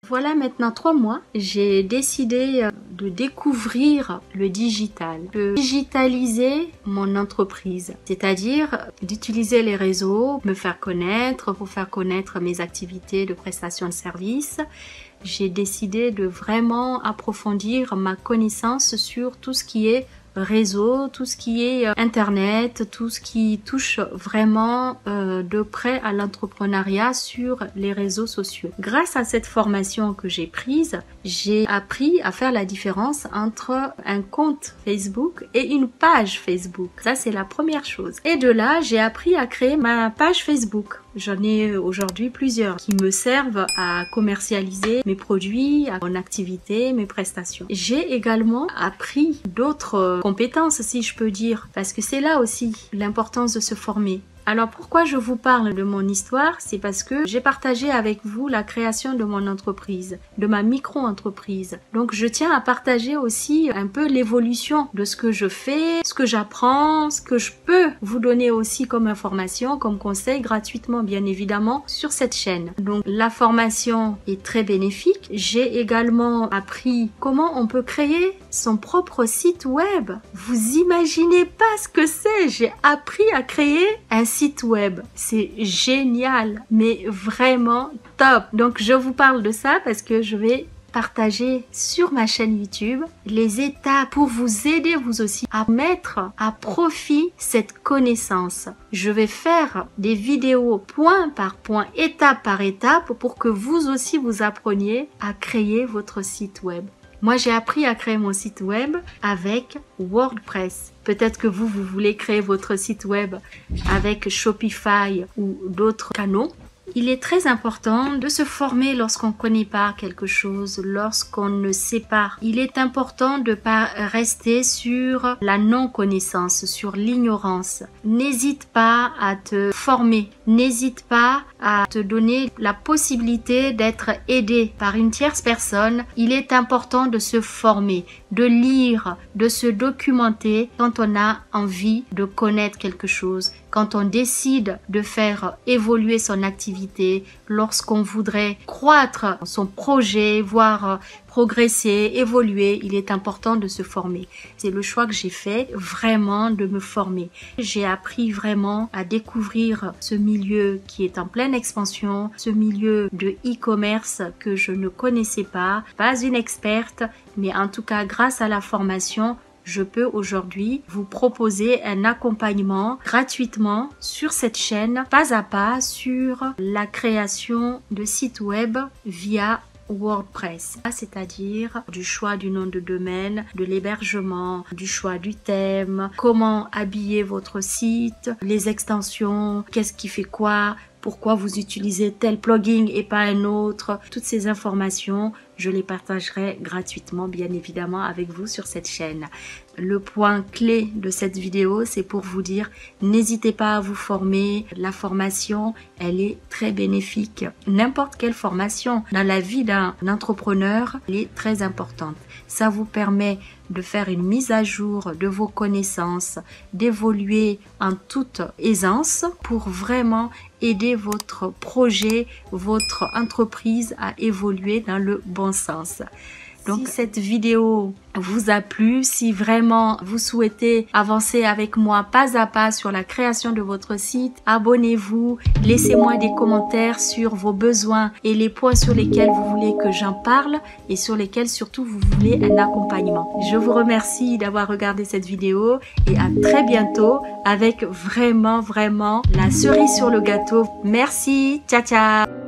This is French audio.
Voilà maintenant 3 mois, j'ai décidé de découvrir le digital, de digitaliser mon entreprise, c'est-à-dire d'utiliser les réseaux, me faire connaître, pour faire connaître mes activités de prestation de services. J'ai décidé de vraiment approfondir ma connaissance sur tout ce qui est réseau, tout ce qui est internet, tout ce qui touche vraiment de près à l'entrepreneuriat sur les réseaux sociaux. Grâce à cette formation que j'ai prise, j'ai appris à faire la différence entre un compte Facebook et une page Facebook. Ça, c'est la première chose. Et de là, j'ai appris à créer ma page Facebook. J'en ai aujourd'hui plusieurs qui me servent à commercialiser mes produits, mon activité, mes prestations. J'ai également appris d'autres compétences, si je peux dire, parce que c'est là aussi l'importance de se former. Alors pourquoi je vous parle de mon histoire? C'est parce que j'ai partagé avec vous la création de mon entreprise, de ma micro-entreprise. Donc je tiens à partager aussi un peu l'évolution de ce que je fais, ce que j'apprends, ce que je peux vous donner aussi comme information, comme conseil gratuitement bien évidemment sur cette chaîne. Donc la formation est très bénéfique. J'ai également appris comment on peut créer son propre site web. Vous imaginez pas ce que c'est. J'ai appris à créer un site web. C'est génial, mais vraiment top. Donc je vous parle de ça parce que je vais partager sur ma chaîne YouTube les étapes pour vous aider vous aussi à mettre à profit cette connaissance. Je vais faire des vidéos point par point, étape par étape pour que vous aussi vous appreniez à créer votre site web. Moi, j'ai appris à créer mon site web avec WordPress. Peut-être que vous voulez créer votre site web avec Shopify ou d'autres canaux. Il est très important de se former lorsqu'on ne connaît pas quelque chose, lorsqu'on ne sait pas. Il est important de ne pas rester sur la non-connaissance, sur l'ignorance. N'hésite pas à te former. N'hésite pas à te donner la possibilité d'être aidé par une tierce personne. Il est important de se former, de lire, de se documenter quand on a envie de connaître quelque chose, quand on décide de faire évoluer son activité, lorsqu'on voudrait croître son projet, voire progresser, évoluer, il est important de se former. C'est le choix que j'ai fait, vraiment de me former. J'ai appris vraiment à découvrir ce milieu qui est en pleine expansion, ce milieu de e-commerce que je ne connaissais pas une experte, mais en tout cas grâce à la formation, je peux aujourd'hui vous proposer un accompagnement gratuitement sur cette chaîne, pas à pas, sur la création de sites web via WordPress, c'est-à-dire du choix du nom de domaine, de l'hébergement, du choix du thème, comment habiller votre site, les extensions, qu'est-ce qui fait quoi, pourquoi vous utilisez tel plugin et pas un autre. Toutes ces informations, je les partagerai gratuitement, bien évidemment, avec vous sur cette chaîne. Le point clé de cette vidéo, c'est pour vous dire, n'hésitez pas à vous former. La formation, elle est très bénéfique. N'importe quelle formation dans la vie d'un entrepreneur, elle est très importante. Ça vous permet de faire une mise à jour de vos connaissances, d'évoluer en toute aisance pour vraiment aider votre projet, votre entreprise à évoluer dans le bon sens. Donc, si cette vidéo vous a plu, si vraiment vous souhaitez avancer avec moi pas à pas sur la création de votre site, abonnez-vous, laissez-moi des commentaires sur vos besoins et les points sur lesquels vous voulez que j'en parle et sur lesquels surtout vous voulez un accompagnement. Je vous remercie d'avoir regardé cette vidéo et à très bientôt avec vraiment la cerise sur le gâteau. Merci, ciao ciao.